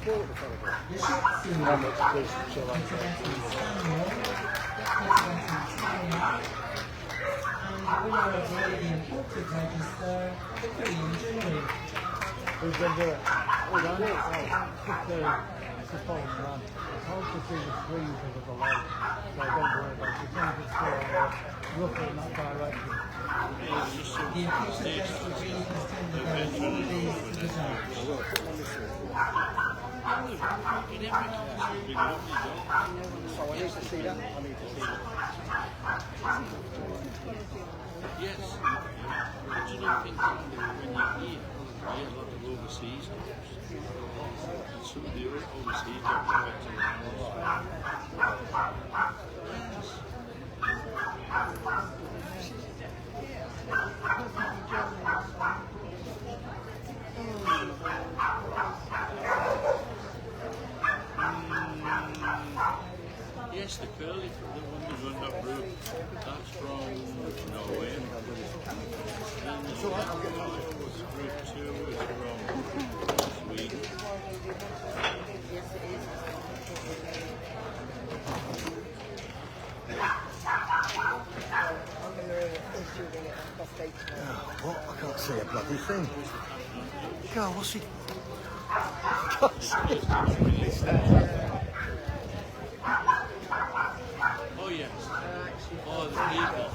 How much does she like that? Who's going to do it? Who's going to do it? It's the following man. It's hard to see the trees over the lake, so don't worry about it. As long as it's still roughly in that direction. The official destination has turned the boat 4 days to the south. So I need to see that. I need to see that. Yes. But you don't think that when you're here, you get a lot of overseas jobs. And some of the overseas jobs are better than ours. Yes, the curly, the one that run that route, that's from Norway. Then the route 2 is from Sweden. Yes, it is. What? I can't see a bloody thing. God, what's he? Oh yes. Oh, the people.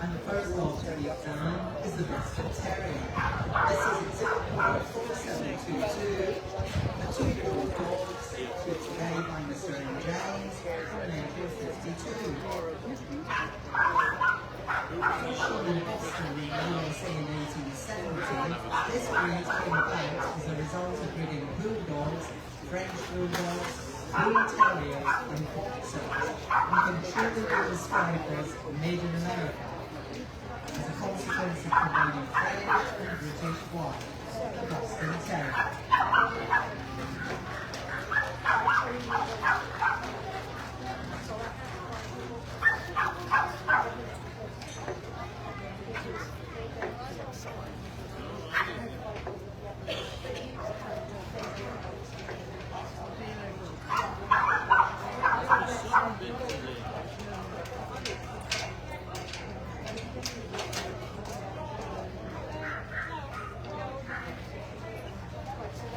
And the first dog to be examined is the Windsor Terrier. This is exhibit number 4722. The 2-year-old dog, with today by Mr. M. James, from April 52. Shown in Boston in the USA in 1870, this breed came about as a result of breeding bulldogs, French bulldogs, bull terriers, and boxers, and can truly be described as made in America, as a consequence of combining French and British wild, the Boston Terrier.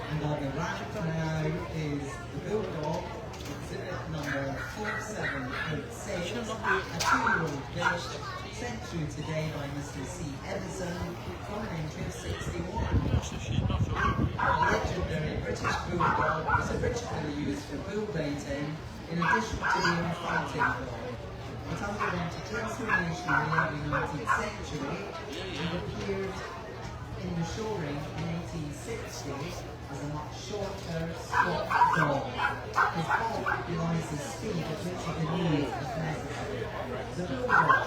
And on the right now is the bulldog, exhibit number 4786, a 2-year-old bitch, sent through today by Mr. C. Edison from an entry of 61. The legendary British bulldog was originally used for bull baiting in addition to being a fighting dog. It underwent a transformation in the early 19th century and appeared in the show ring in 1860 as a much shorter, squat dog. His bulk belies his speed at which he can move if necessary. The bulldog.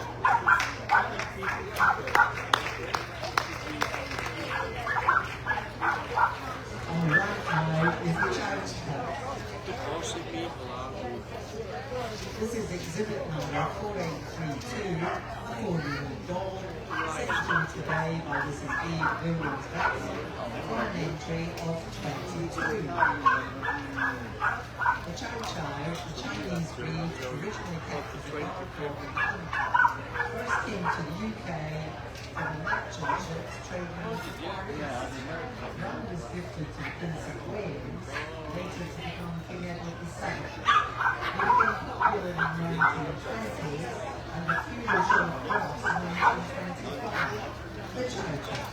On the right now is the chow chow. This is exhibit number 4832, a 4-year-old dog, sent through today by Mrs. E. Williams Baxter for an entry of 22. The Chow Chow, the Chinese breed originally kept as a guard dog in Canada, first came to the UK from the merchant ships trading with the Far East. Now was gifted to the Prince of Wales, later to become King Edward VII. He became popular in the 1920s and the feudal show cross in 1925. The Chow Chow.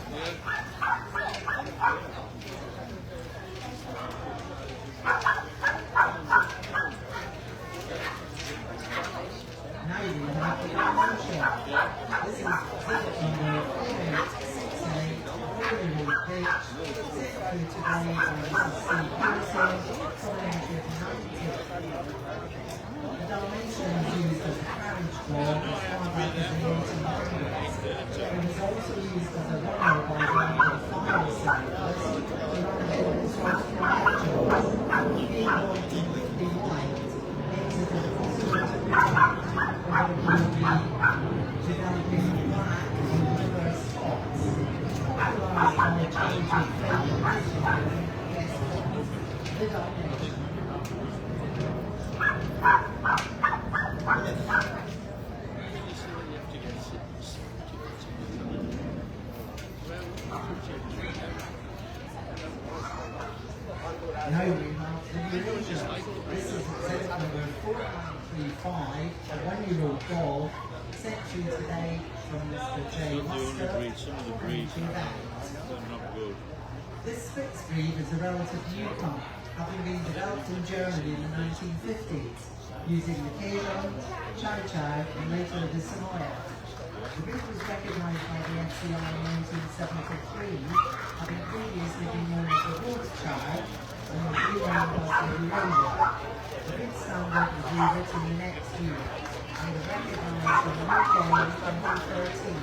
Now you have the Diamond Show. This is exhibit number 4868, a 4-year-old bitch, sent through today by Mrs. C. Pearson from an entry of 90. Dalmatian was used as a carriage dog as far back as the 1800s. It was also used as a runner by the fire service to run vehicles from engines. Being born completely white makes it a possibility that it will be developing black and reverse spots. Popularised by a change of favourite the Dalmatian. No, the original. This is exhibit number 4935, a one-year-old dog sent to you today from Mr. J. Muster. Some of the breeds are not good. This Spitz breed is a relative newcomer, having been developed in Germany in the 1950s, using the K-Bone, Chow Chow, and later the Samoyed. The breed was recognised by the FCI in 1973, having previously been known as the Rothschild and was renamed as the Eurasia. The breed standard was rewritten the next year and was recognised in the UK in 2013.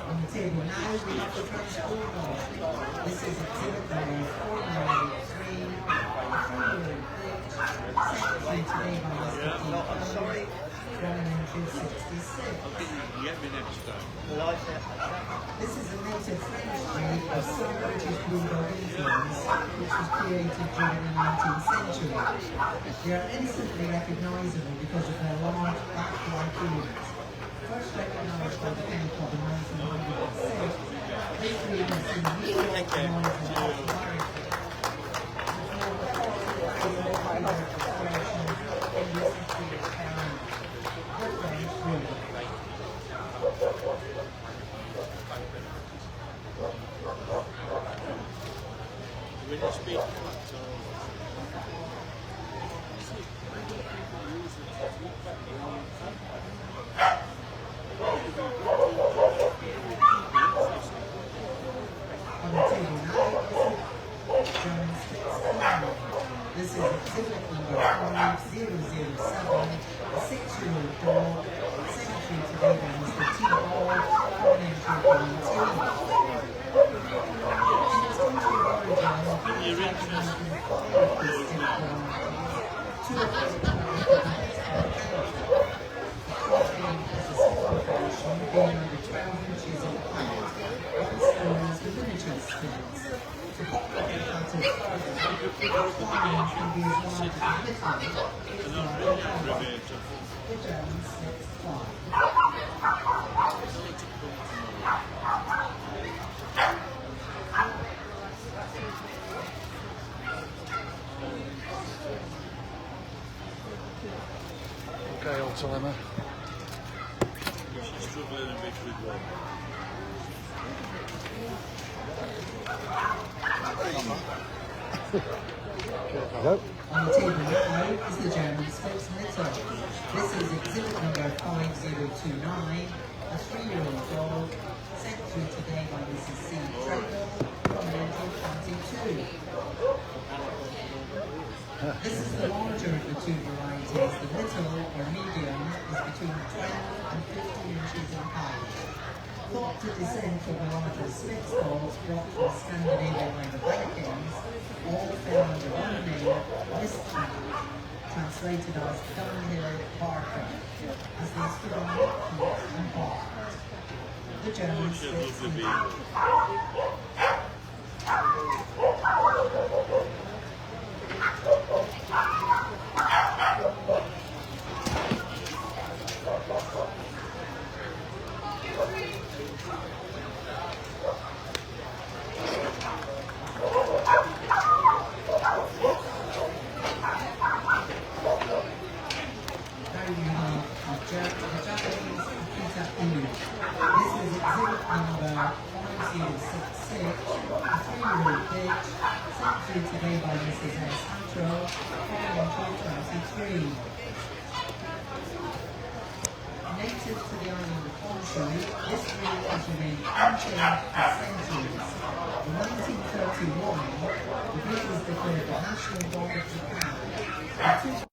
On the table now we have the French Bulldog. This is exhibit number 4983, a 3-year-old bitch, sent today by Mr. T. Kelly, from entry 66. Get me next time. This is a native French breed of some British Bulldog influence, which was created during the 19th century. They are instantly recognisable because of their large back-like ears. First recognised by the Kennel Club in 1906, this breed has seen recent noise in popularity. When you speak, On the table now is German Spitz Colony. This is exhibit number 5007, a 6-year-old dog, sent through today by Mr. T. Ball, from entry 19. In its country of origin, it is recognized in 5 distinct varieties. 2 of those varieties are Canada. The cross breed has a smaller version, being under 12 inches in height. Is the miniature Spitz. To populate the matters further, farming can be as large as a little, it's not a problem. The German Spitz fly. Okay, old timer. she's struggling a bit with one. Hello. On the table now is the German Spitz Litter. This is exhibit number 5029, a 3-year-old dog, sent through today by Mrs. C. Treadle from Windsor 22. This is the larger of the 2 varieties. The little or medium is between 12 and 15 inches in height. Thought to descend from the larger Spitz dogs brought from Scandinavia by the Vikings, all fell under one name, Mistman, translated as Downhill Barker, as they stood on 8 feet and barked. The German Spitz Litter. Today by Mrs. S. Antro, native to the island of Windsor, this breed has remained unchanged for centuries. In 1931, the breed was declared the national dog of Japan. The Japanese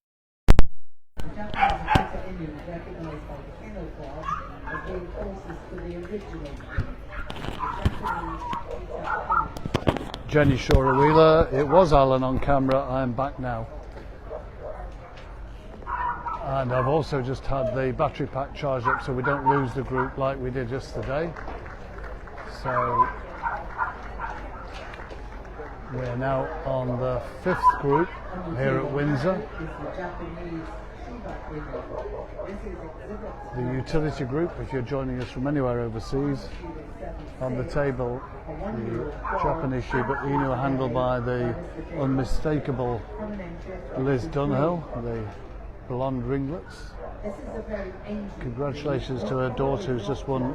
Akita Inu is recognized by the Kennel Club as being closest to the original breed. The Japanese Akita Inu. Jenny Shora Wheeler, it was Alan on camera, I am back now. And I've also just had the battery pack charged up so we don't lose the group like we did yesterday. So we're now on the 5th group here at Windsor. The utility group, if you're joining us from anywhere overseas. On the table, the Japanese Shiba Inu handled by the unmistakable Liz Dunhill, the blonde ringlets. Congratulations to her daughter who's just won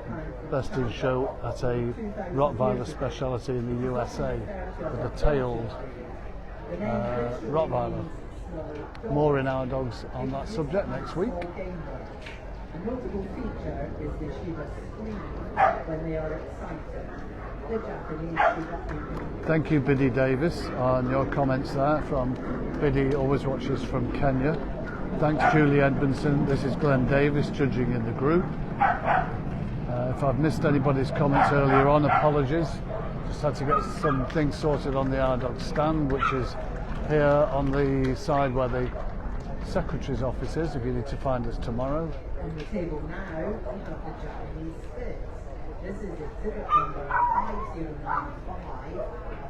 Best in Show at a Rottweiler speciality in the USA with a tailed Rottweiler. More in our dogs on that subject next week. A notable feature is the Shiba scream when they are excited. The Japanese Shiba. Thank you, Biddy Davis, on your comments there. From Biddy, always watches from Kenya. Thanks, Julie Edmondson. This is Glenn Davis judging in the group. If I've missed anybody's comments earlier on, apologies. Just had to get some things sorted on the RDog stand, which is here on the side where the Secretary's office is, if you need to find us tomorrow. On the table now, we have the Japanese Spitz. This is exhibit number 5095, a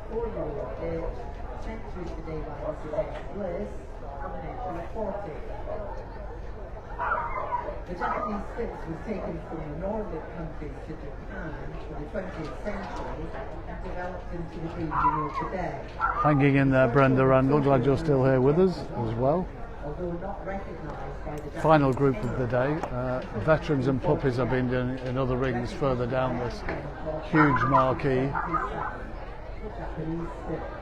4-year-old bitch, sent through today by Mrs. X Bliss, coming entry 40. The Japanese Spitz was taken from the Nordic countries to Japan in the 20th century and developed into the breed we know today. Hanging in there, Brenda Randall, glad you're still here with us as well. Although not recognised by the Final group of the day. Veterans and puppies have been doing in other rings further down this huge marquee. the Japanese Spitz.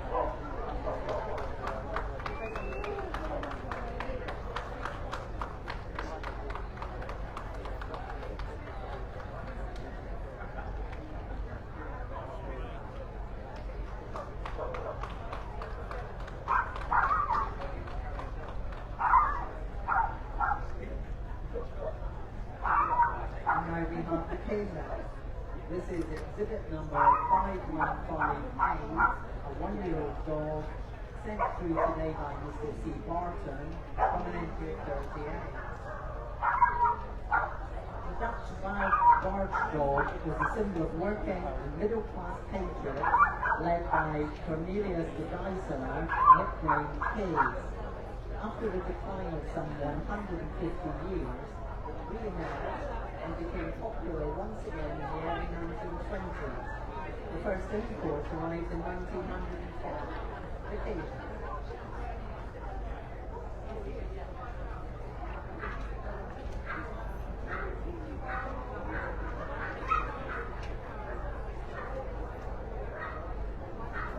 This is exhibit number 5158, a 1-year-old dog sent through today by Mr. C. Barton, coming in here 38. The Dutch barge dog was a symbol of working and middle-class patriots led by Cornelius de Geyseler, nicknamed Hayes. After the decline of some 150 years, it re-emerged and became popular once again in the early 1920s. The first import arrived in 1905. Vacation.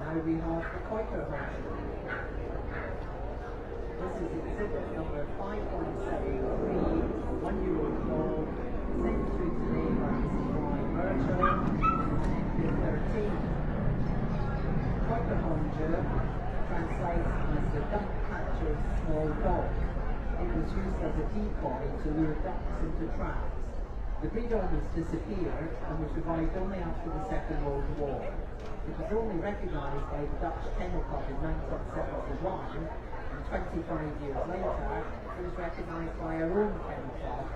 Now we have the Quaker Hunter. This is exhibit number 5173, a 1-year-old dog, sent through today by Mrs. Brian Birchall, entry 13. Quaker Hunter translates as the duck catcher's small dog. It was used as a decoy to lure ducks into traps. The breed almost disappeared and was revived only after the Second World War. It was only recognised by the Dutch Kennel Club in 1971, and 25 years later it was recognised by our own Kennel Club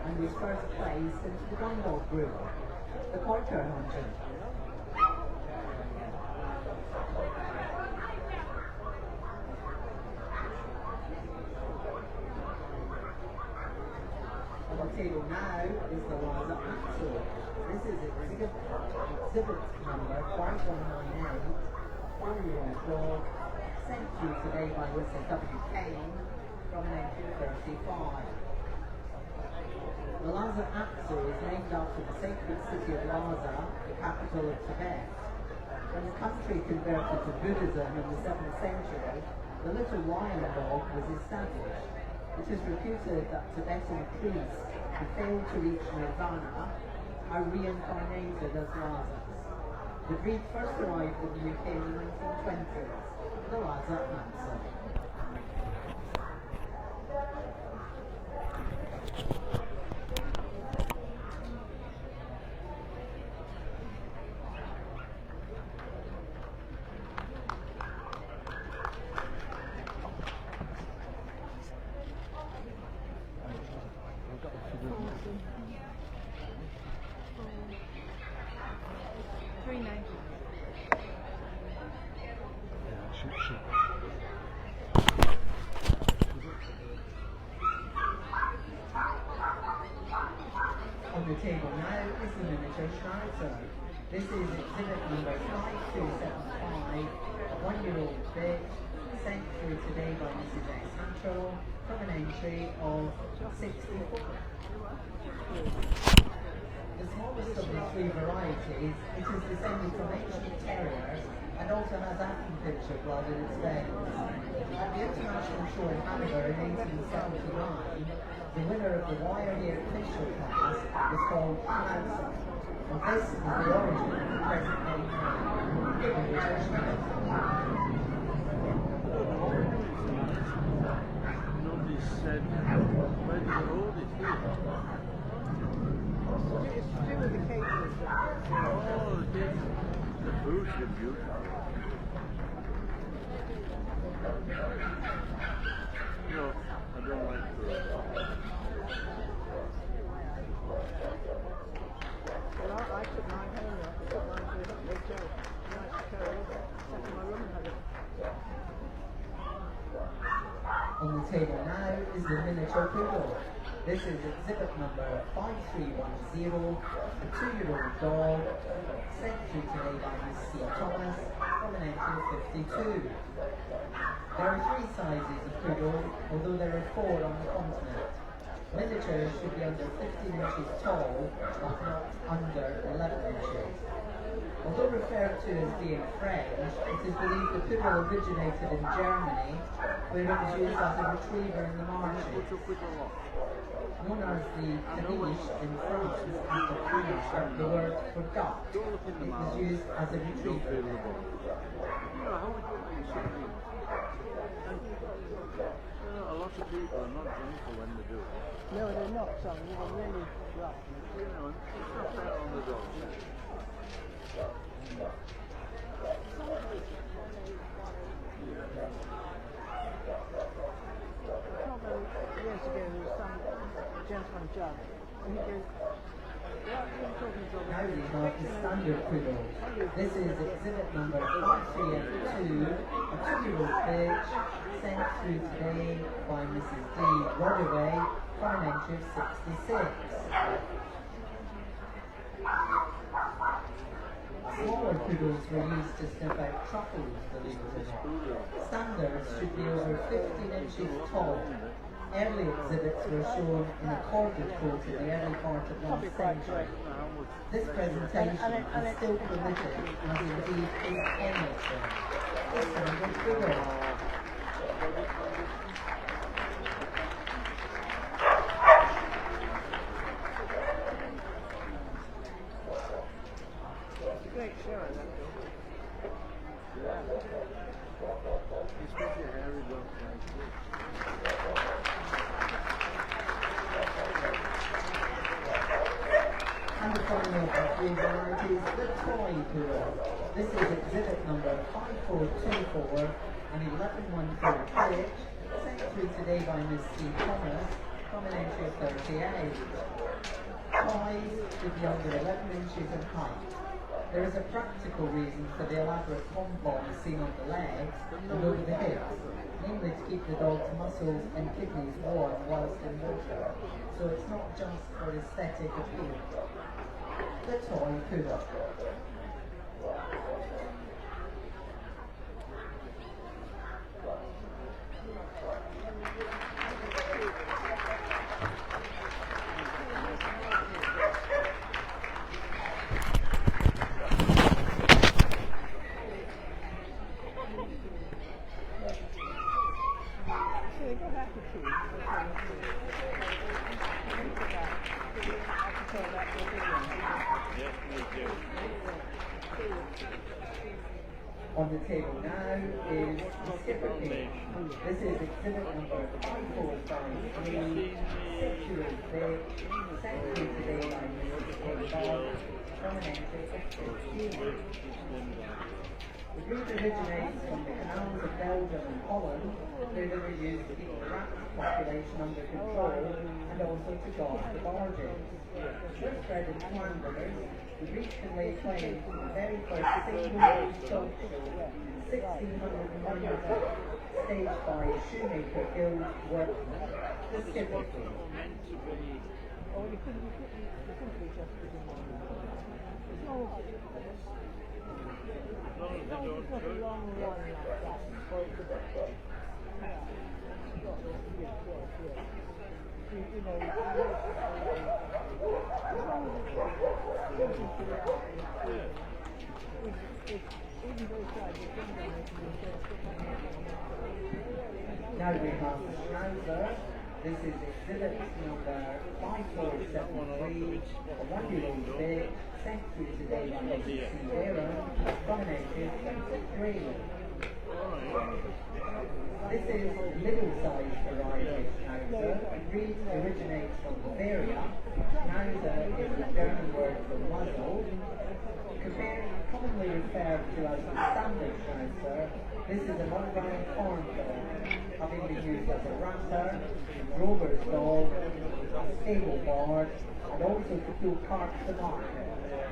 and was first placed into the gun dog group, the Quaker Hunter. On the table now is the Lhasa Apso. This is exhibit number 5198, 4-year-old dog, sent through today by Mr. W. Kane from an entry 35. The Lhasa Apso is named after the sacred city of Lhasa, the capital of Tibet. When the country converted to Buddhism in the 7th century, the little lion dog was established. It is reputed that Tibetan priests who failed to reach nirvana are reincarnated as Lhasas. The breed first arrived in the UK in the 1920s, the Lhasa Apso. On the table now is the miniature Schnauzer. This is exhibit number 5275, a one-year-old bitch, sent through today by Mrs. S. Hatchell from an entry of 64. The smallest of the three varieties, it is descended from ancient terriers and also has acupuncture blood in its veins. At the International Show in Hanover in 1879, the winner of the wire-haired facial class was called Hansen, and this is the origin of the present name Nobody said where did you hold it here? It's to do with the caterers. Oh, the food's beautiful. No, I don't like food. Well, I took mine home. I took mine to the hotel. Nice to carry over. Sat in my room and had it. On the table now is the miniature poodle. This is exhibit number 5310, a 2-year-old dog, sent through today by Miss C. Thomas from an entry of 52. There are 3 sizes of poodle, although there are 4 on the continent. Miniatures should be under 15 inches tall, but not under 11 inches. Although referred to as being French, it is believed the poodle originated in Germany, where it was used as a retriever in the marshes. Known as the caniche in France and the caniche, the word for duck, it was used as a retriever. A lot of people are not gentle when they do it. No, they're not, son. They're really rough. You know, it's not fair on the dog. Years ago, there was some gentleman judge, and he goes, "Yeah, you're talking to Now we have the standard poodle. This is exhibit number 5382, a 2-year-old bitch, sent through today by Mrs. D. Rodaway from an entry of 66. Smaller poodles were used to sniff out truffles, believe it or not. Standards should be over 15 inches tall. Early exhibits were shown in a corded coat in the early part of last century. This presentation is still permitted, as indeed is anything. The standard poodle. great show, that film. Especially hairy dogs like this. And the final of the 3 varieties, the toy poodle. This is exhibit number 5424, an 1114 pitch, sent through today by Miss C. Thomas from an entry of 38. Toys should be under 11 inches in height. There is a practical reason for the elaborate pom-poms seen on the legs and over the hips, namely to keep the dog's muscles and kidneys warm whilst in water, so it's not just for aesthetic appeal. The toy poodle. They got attitude. Yes, me too. On the table now is the skipper cage. This is exhibit number 5453, 6-year-old bitch, sent through today by Mrs. K. Bob from an entry of 15. The breed originates from the canals of Belgium and Holland, where they were used to keep the rat population under control and also to guard the barges. First bred in Flanders, the recently claimed the very first single-use dog show in 1690, staged by a shoemaker guild workman. The skipper. Meant to be. Oh, you couldn't be just within one line. As long as it's not a long run like that, or it's a bit. You know, as long as it's even though it's like the thing that makes me Now we have the Schnauzer. This is exhibit number 5473, a 1-year-old bit, sent through today by Mrs. Sierra, dominated 23. This is middle-sized variety of Schnauzer. The breed originates from Bavaria. Schnauzer is the German word for muzzle. Commonly referred to as the standard Schnauzer, this is an organic farm dog, having been used as a ranter, drover's dog, a stable guard, and also to pull carts to market.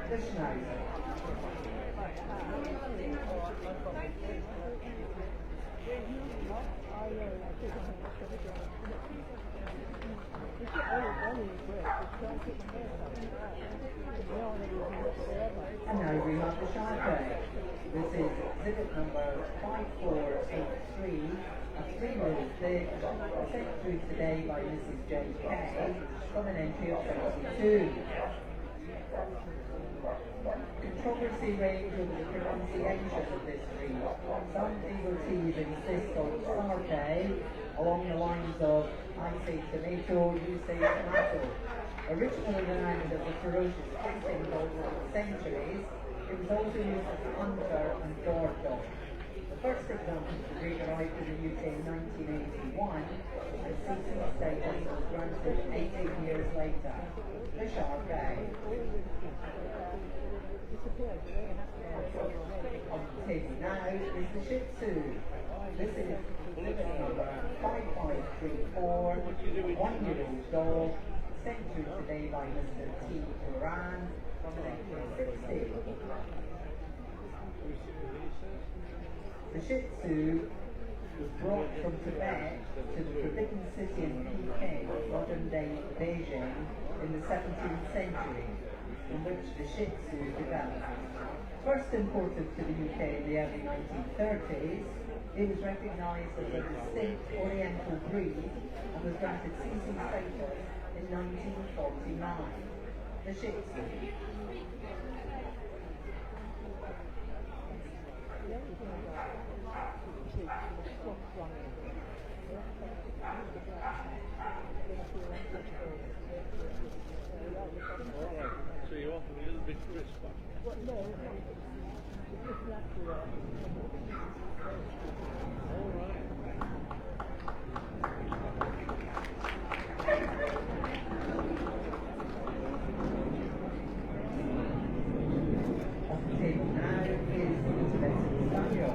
The Schnauzer. And now we have the Sharpei. This is exhibit number 5483, a 3-year-old bit, sent through today by Mrs. J.K. from an entry of 72. Controversy reigns over the pronunciation of this breed. Some devotees insist on Sharpei along the lines of I say tomato, you say tomato. Originally renowned as a ferocious hunting dog for centuries, it was also used as a hunter and guard dog. The first example of the breed arrived in the UK in 1981, and CC status was granted 18 years later. The Sharpei. On the table now is the Shih Tzu. This is exhibit number 5534, 1-year-old dog, sent through today by Mr. T. Moran from 1960. The Shih Tzu was brought from Tibet to the forbidden city in Peking, modern-day Beijing, in the 17th century, from which the Shih Tzu developed. First imported to the UK in the early 1930s, it was recognised as a distinct Oriental breed and was granted CC status in 1949. The Shih Tzu. So you want a little bit crisper. Well, no, it's just natural. All right. On the table now is the Tibetan Spaniel.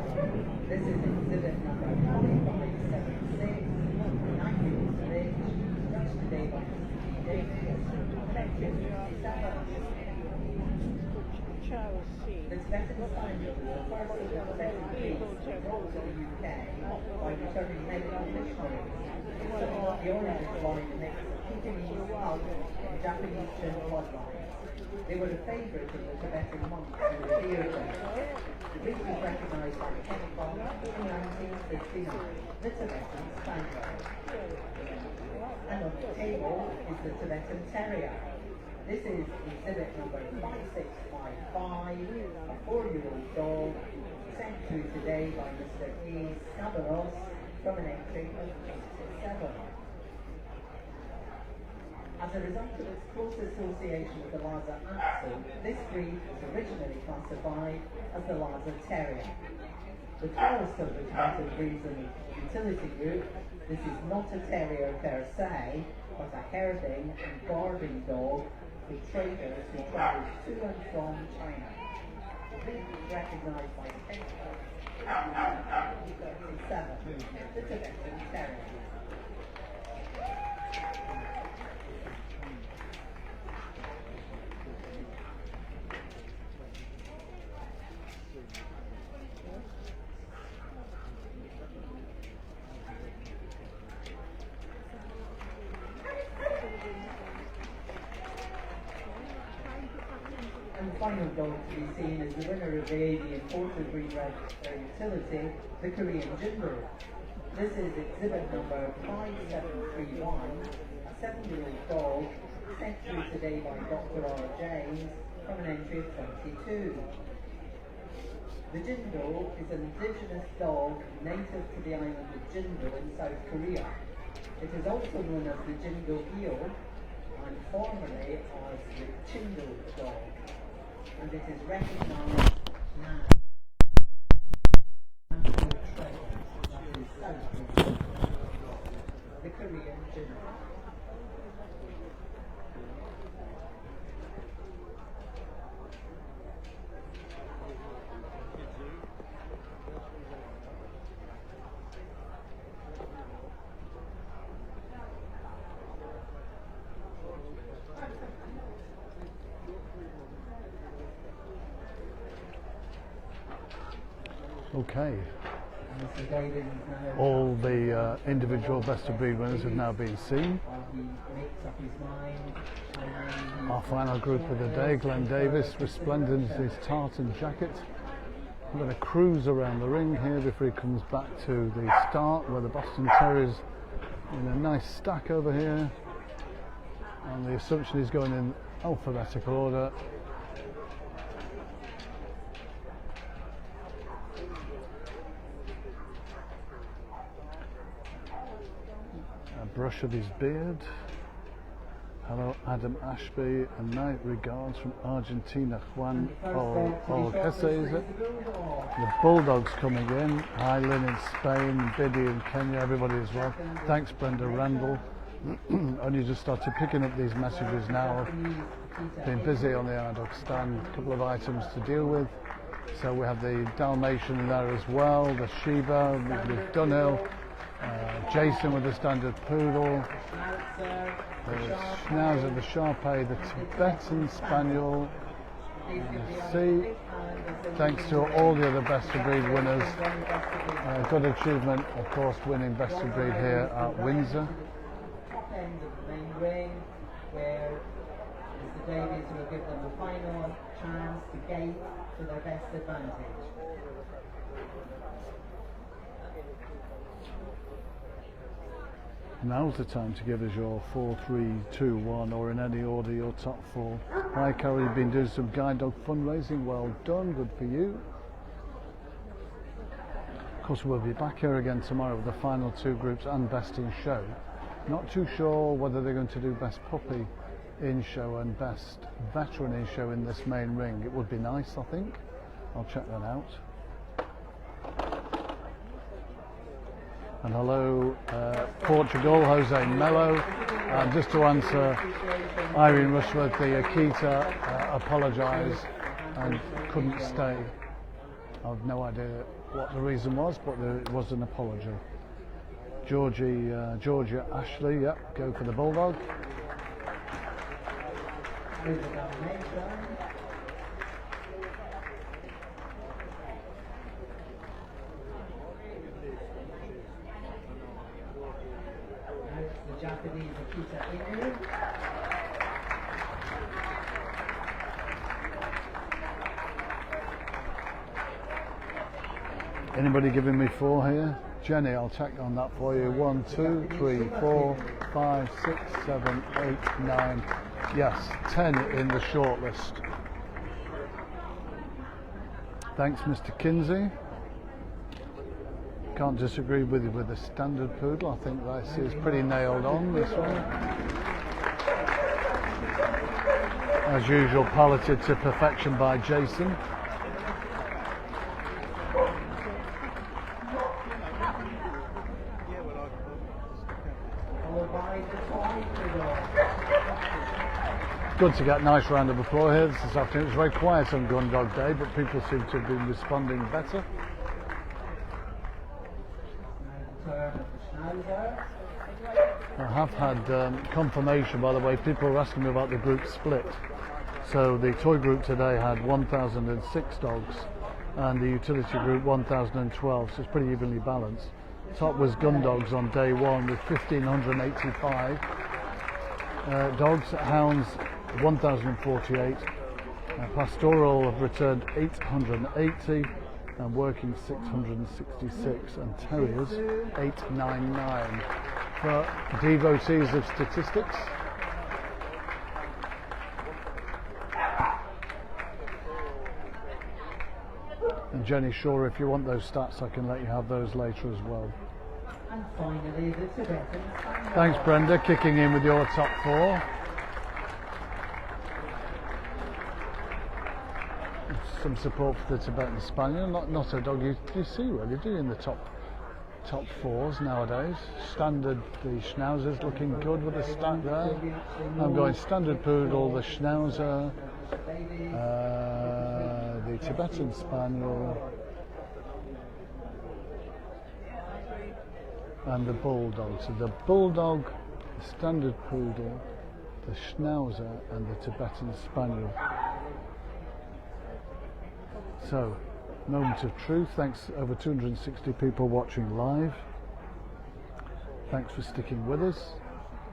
This is exhibit number 4576, 9-year-old bitch, judged today by Mr. D. Davis, effective 57. The Tibetan Spaniel was the first of the Tibetan breeds brought to the UK by returning medical missionaries. So the origin line mix of Pekinese pug and Japanese Chin bloodlines. They were the favourite of the Tibetan monks who revered them. The breed was recognised by the Kennecott in 1959, the Tibetan Spaniel. And on the table is the Tibetan Terrier. This is exhibit number 5655, a 4-year-old dog, sent through today by Mr. E. Scabaros from an entry of 87. As a result of its close association with the Lhasa Apso, this breed was originally classified as the Lhasa Terrier. The tallest of the Tibetan breeds in the utility group, this is not a terrier per se, but a herding and guarding dog for traders who travel to and from China. The breed was recognised by Kennecott in 1937, the Tibetan Terrier. final dog to be seen is the winner of the AD Imported Breed Utility, the Korean Jinro. This is exhibit number 5731, a 7-year-old dog sent through today by Dr. R. James from an entry of 22. The Jinro is an indigenous dog native to the island of Jinro in South Korea. It is also known as the Jinro Eo and formerly as the Chindo dog, and it is recognized now as national treasure that is South Korea, the Korean Jinro. Okay, all the individual best of breed winners have now been seen. Our final group of the day, Glenn Davis, resplendent in his tartan jacket. I'm going to cruise around the ring here before he comes back to the start, where the Boston Terriers in a nice stack over here, and the assumption is going in alphabetical order. Brush of his beard. Hello, Adam Ashby, and night regards from Argentina. Juan Olgese, is it? The Bulldogs coming in. Hi, Lynn in Spain, Biddy in Kenya, everybody as well. Thanks, Brenda Randall. Only just started picking up these messages now. Been busy on the Ardog stand, a couple of items to deal with. So we have the Dalmatian there as well, the Shiba with Dunhill. Jason with the standard poodle, the Schnauzer, the Shar-Pei, the Tibetan Spaniel. See, thanks to all the other best of breed winners. Good achievement, of course, winning best of breed here at Windsor. Top end of the main ring, where Mr. Davies will give them the final chance to gate to their best advantage. Now's the time to give us your 4, 3, 2, 1, or in any order your top 4. Hi Carol, you've been doing some guide dog fundraising, well done, good for you. Of course we'll be back here again tomorrow with the final 2 groups and best in show. Not too sure whether they're going to do best puppy in show and best veteran in show in this main ring. It would be nice, I think. I'll check that out. And hello, Portugal, Jose Mello. Just to answer Irene Rushworth, the Akita apologised and couldn't stay. I've no idea what the reason was, but it was an apology. Georgia Ashley, yep, go for the Bulldog. Japanese Akita Inu. Anybody giving me 4 here? Jenny, I'll check on that for you. 1, 2, 3, 4, 5, 6, 7, 8, 9. Yes, 10 in the shortlist. Thanks, Mr. Kinsey. Can't disagree with you with the standard poodle. I think this is pretty nailed on, this one. As usual, piloted to perfection by Jason. Good to get a nice round of applause here this afternoon. It was very quiet on Gun Dog Day, but people seem to have been responding better. I have had confirmation, by the way. People were asking me about the group split. So the toy group today had 1,006 dogs and the utility group 1,012, so it's pretty evenly balanced. Top was gun dogs on day 1 with 1,585 dogs, hounds 1,048, Pastoral have returned 880 and working 666, and terriers 899. For devotees of statistics, and Jenny, sure, if you want those stats I can let you have those later as well. And finally, the Tibetan Spaniel. Thanks Brenda, kicking in with your top four. Some support for the Tibetan Spaniel, not a dog you see really, do you, in the top fours nowadays. Standard, the Schnauzer's looking good with a stack there. I'm going Standard Poodle, the Schnauzer, the Tibetan Spaniel, and the Bulldog. So the Bulldog, the Standard Poodle, the Schnauzer, and the Tibetan Spaniel. So, moment of truth. Thanks, over 260 people watching live. Thanks for sticking with us.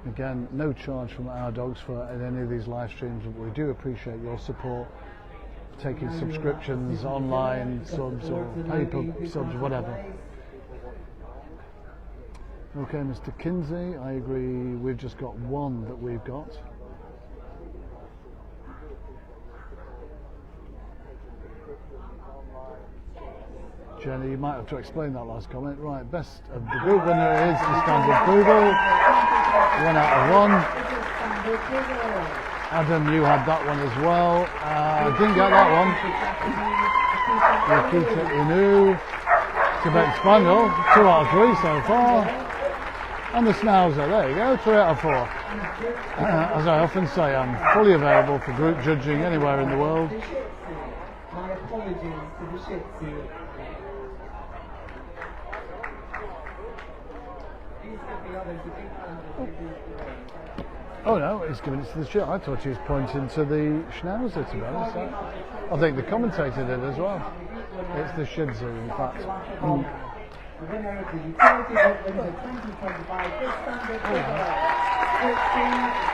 Again, no charge from our dogs for any of these live streams, but we do appreciate your support, taking subscriptions, online subs or paper subs, whatever. Okay, Mr. Kinsey, I agree, we've just got one that we've got. Jenny, you might have to explain that last comment. Right, best of the group winner is the Standard Poodle. 1 out of 1. Adam, you had that one as well. Didn't get that one. Nikita Inu. Tibetan Spaniel, 2 out of 3 so far. And the Schnauzer, there you go, 3 out of 4. As I often say, I'm fully available for group judging anywhere in the world. My apologies to the Shih Tzu. Oh no, he's giving it to the Shih. I thought he was pointing to the Schnauzer, to be honest. I think the commentator did as well. It's the Shih Tzu, in fact. The winner of the Utility Book Windsor 2025 Big Standard Poodle. 13,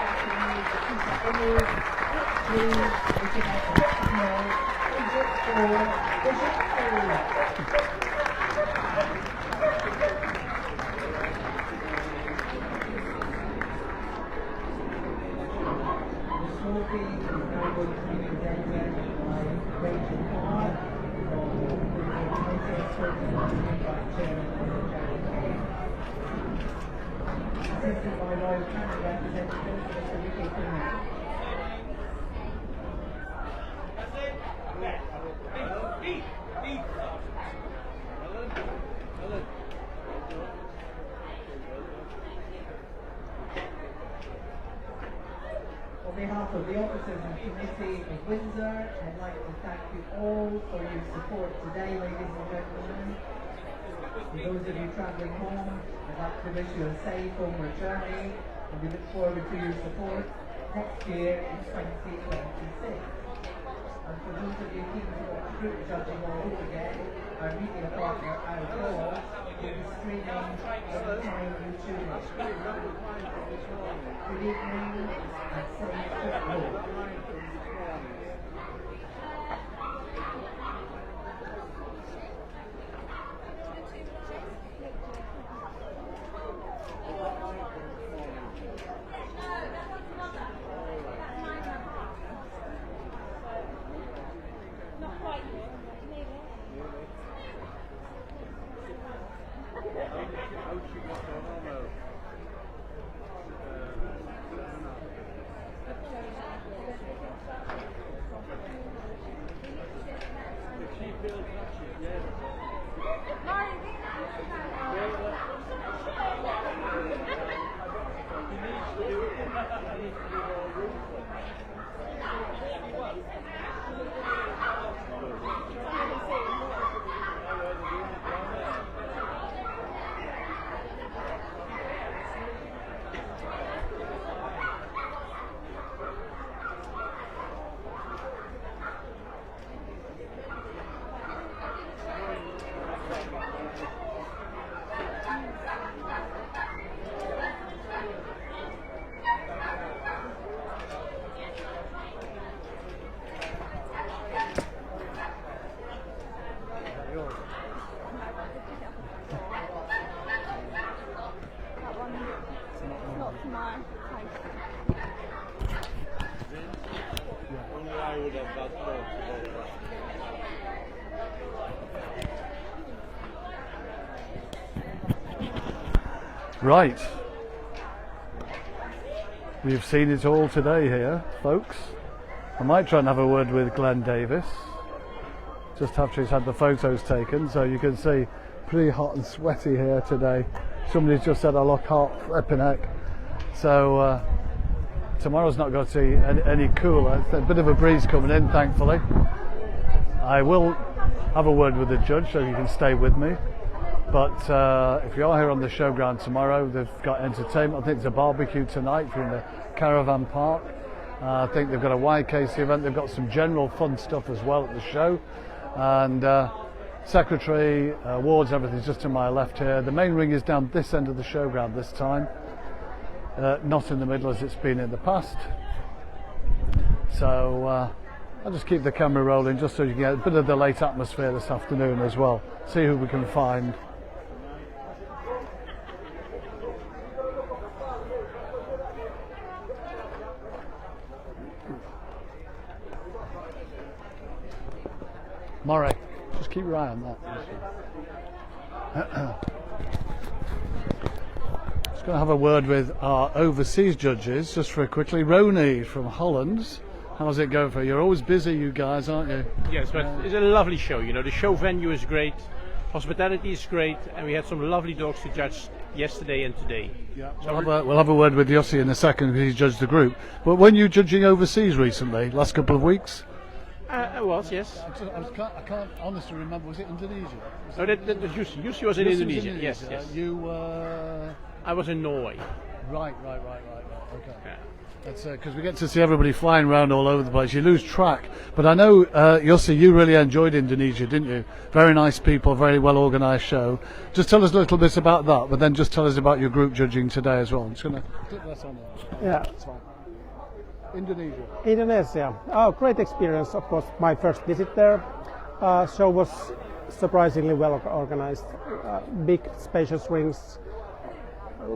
assisted by Royal Canada representative Mr. Ricky Kinman. On behalf of the officers and committee of Windsor, I'd like to thank you all for your support today, ladies and gentlemen. For those of you travelling home, I'd like to wish you a safe homeward journey, and we look forward to your support next year in 2026. And for those of you keen to watch group judging all over again, our media partner, Outdoor, will be streaming anytime you tune in. Good evening and safe football. Right. We've seen it all today here, folks. I might try and have a word with Glenn Davis just after he's had the photos taken, so you can see pretty hot and sweaty here today. Somebody's just said I look hot, flipping heck. So tomorrow's not going to see any cooler. It's a bit of a breeze coming in, thankfully. I will have a word with the judge, so you can stay with me. But if you are here on the showground tomorrow, they've got entertainment. I think there's a barbecue tonight if you're in the caravan park. I think they've got a YKC event. They've got some general fun stuff as well at the show. And secretary, awards, everything's just to my left here. The main ring is down this end of the showground this time. Not in the middle as it's been in the past. So I'll just keep the camera rolling just so you can get a bit of the late atmosphere this afternoon as well. See who we can find. Murray, just keep your eye on that. Just going to have a word with our overseas judges just for quickly. Roni from Holland, how's it going for you? You're always busy, you guys, aren't you? Yes, but it's a lovely show. You know, the show venue is great, hospitality is great, and we had some lovely dogs to judge yesterday and today. Yeah, we'll have a word with Yossi in a second because he's judged the group. But when you judging overseas recently, last couple of weeks? I was, yes. I can't honestly remember. Was it Indonesia? No, that Jussi was in Indonesia. Yes, yes. You were... I was in Norway. Right. Okay. Yeah. That's because we get to see everybody flying around all over the place. You lose track. But I know, Yossi, you really enjoyed Indonesia, didn't you? Very nice people, very well organised show. Just tell us a little bit about that, but then just tell us about your group judging today as well. I'm just going to click that on there. Yeah. That's fine. Indonesia. Indonesia. Oh, great experience. Of course, my first visit there. Show was surprisingly well organized. Big, spacious rings,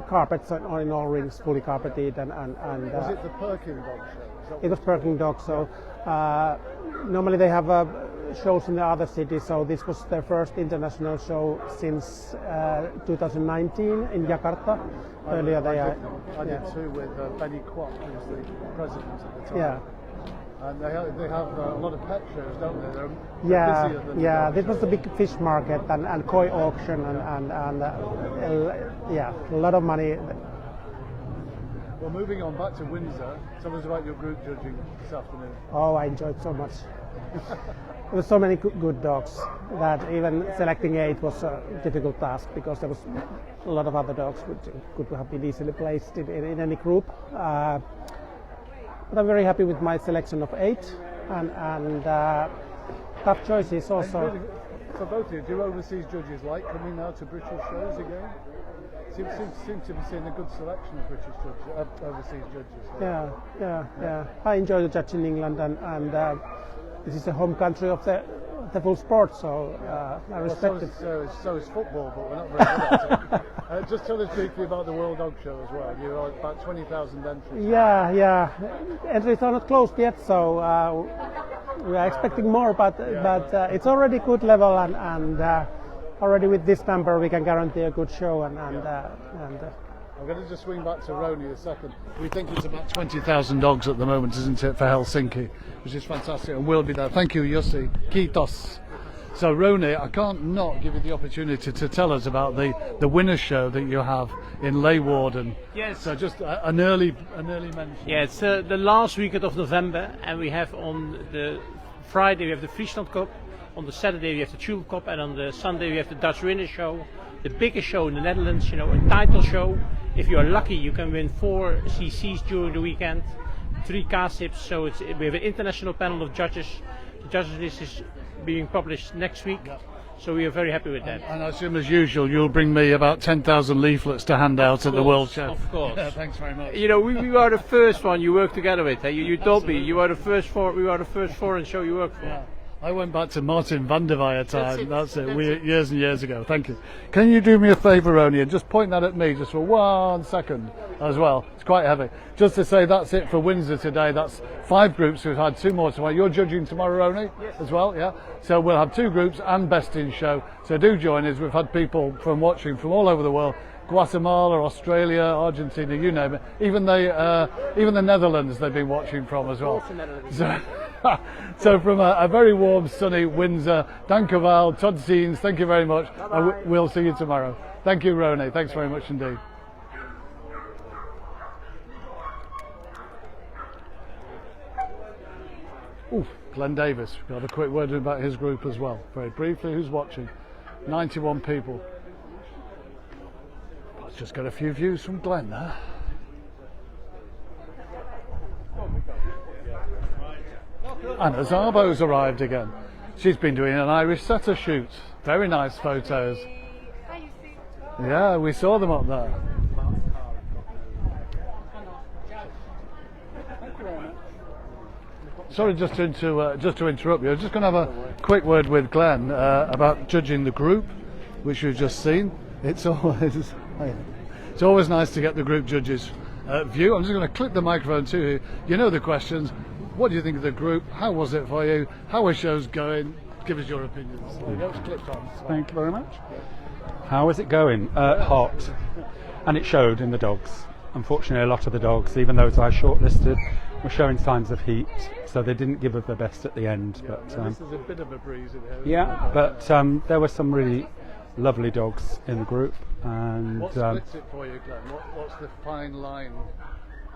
carpets on in all rings, fully carpeted, and Was it the Perkin dog show? it was Perking Dog. So normally they have shows in the other cities. So this was their first international show since 2019 in Jakarta. Earlier I did too with Benny Kwok, who was the president at the time. Yeah. And they have a lot of pet shows, don't they? They're Yeah, busier than yeah. the This dog was the big fish market and koi auction and yeah, a lot of money. Well, moving on back to Windsor, tell us about your group judging this afternoon. Oh, I enjoyed so much. There were so many good dogs that even selecting 8 was a difficult task because there was a lot of other dogs which could have been easily placed in any group. But I'm very happy with my selection of 8 and tough choices also. Really, for both of you, do overseas judges like coming now to British shows again? Seem to be seeing a good selection of British judges, overseas judges. Yeah. I enjoy the judge in England and this is the home country of the full sport, so I respect it. So is football, but we're not very good at it. Just tell us briefly about the World Dog Show as well. You are about 20,000 entries. Yeah. Entries are not closed yet, so we are expecting more, but it's already good level and already with this number we can guarantee a good show and I'm going to just swing back to Roni a second. We think it's about 20,000 dogs at the moment, isn't it, for Helsinki, which is fantastic, and we'll be there. Thank you, Jussi. Kiitos. So, Roni, I can't not give you the opportunity to tell us about the winner show that you have in Leeuwarden. Yes. So, just an early mention. Yeah, it's the last weekend of November, and we have on the Friday we have the Friesland Cup, on the Saturday we have the Tulip Cup, and on the Sunday we have the Dutch Winner Show, the biggest show in the Netherlands, you know, a title show. If you are lucky, you can win 4 CCs during the weekend, 3 car-sips. So we have an international panel of judges. The judges list is being published next week. Yep. So we are very happy with that. And I assume, as usual, you'll bring me about 10,000 leaflets to hand out at the World Show. Of course. Thanks very much. You know, we are the first one you work together with. You told me you are the first 4. We are the first foreign show you work for. Yeah. I went back to Martin van der Weyer time. That's it. Years and years ago. Thank you. Can you do me a favour, Roni, and just point that at me just for 1 second as well? It's quite heavy. Just to say that's it for Windsor today. That's 5 groups. We've had 2 more tomorrow. You're judging tomorrow, Roni, as well, yeah? So we'll have 2 groups and best in show. So do join us. We've had people watching from all over the world. Guatemala, Australia, Argentina, you name it. Even the Netherlands they've been watching from as well. So from a very warm, sunny Windsor, Dank Todd Scenes, thank you very much. We'll see you tomorrow. Thank you, Rone. Thanks very much indeed. Ooh, Glenn Davis. We'll have a quick word about his group as well. Very briefly, who's watching? 91 people. Let's just get a few views from Glenn there. Anna Zarbo's arrived again. She's been doing an Irish setter shoot. Very nice photos. Yeah, we saw them up there. Sorry, just to interrupt you. I'm just going to have a quick word with Glenn about judging the group, which you've just seen. It's always nice to get the group judges' view. I'm just going to clip the microphone to you. You know the questions. What do you think of the group? How was it for you? How are shows going? Give us your opinions. There you go, it's clipped on. Thank you very much. How is it going? Hot. And it showed in the dogs. Unfortunately, a lot of the dogs, even those I shortlisted, were showing signs of heat, so they didn't give us their best at the end. Yeah, but this is a bit of a breeze in here. Yeah, but there were some really lovely dogs in the group. And what splits it for you, Glenn? What's the fine line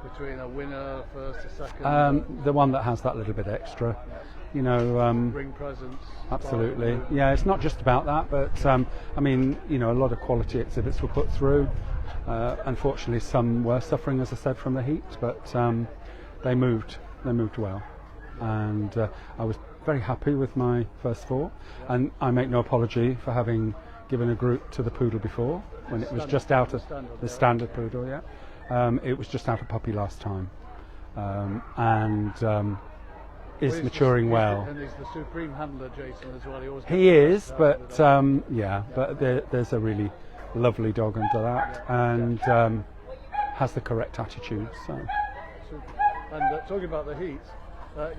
between a winner, first, a second? The one that has that little bit extra, you know. Ring presence. Absolutely. Yeah, it's not just about that, but I mean, you know, a lot of quality exhibits were put through. Unfortunately, some were suffering, as I said, from the heat, but they moved well, and I was very happy with my first four, and I make no apology for having given a group to the poodle before, when it was just out of the standard poodle. Yeah, it was just out of puppy last time, and is maturing well. And he's the supreme handler, Jason, as well. He is, but yeah, but there's a really lovely dog under that, and has the correct attitude. So. And talking about the heat,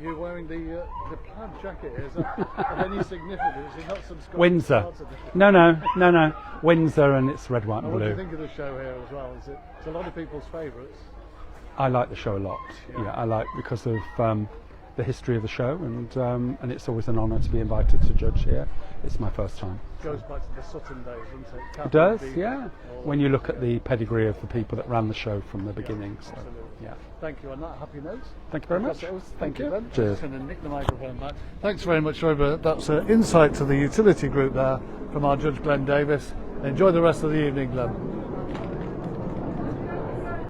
you're wearing the plaid jacket. Is that of any significance? Is not some Scottish Windsor. No. Windsor, and it's red, white, and what do blue. you think of the show here as well? It's a lot of people's favourites. I like the show a lot. Yeah, I like because of the history of the show, and it's always an honour to be invited to judge here. It's my first time. Goes back to the Sutton days, doesn't it? It does, yeah. When you look at the pedigree of the people that ran the show from the beginning. So, yeah. Thank you on that happy note. Thank you very much. Thank you. Ben. Cheers. I'm just going to nick the microphone back. Thanks very much, Robert. That's insight to the utility group there from our judge Glenn Davis. Enjoy the rest of the evening, Glenn.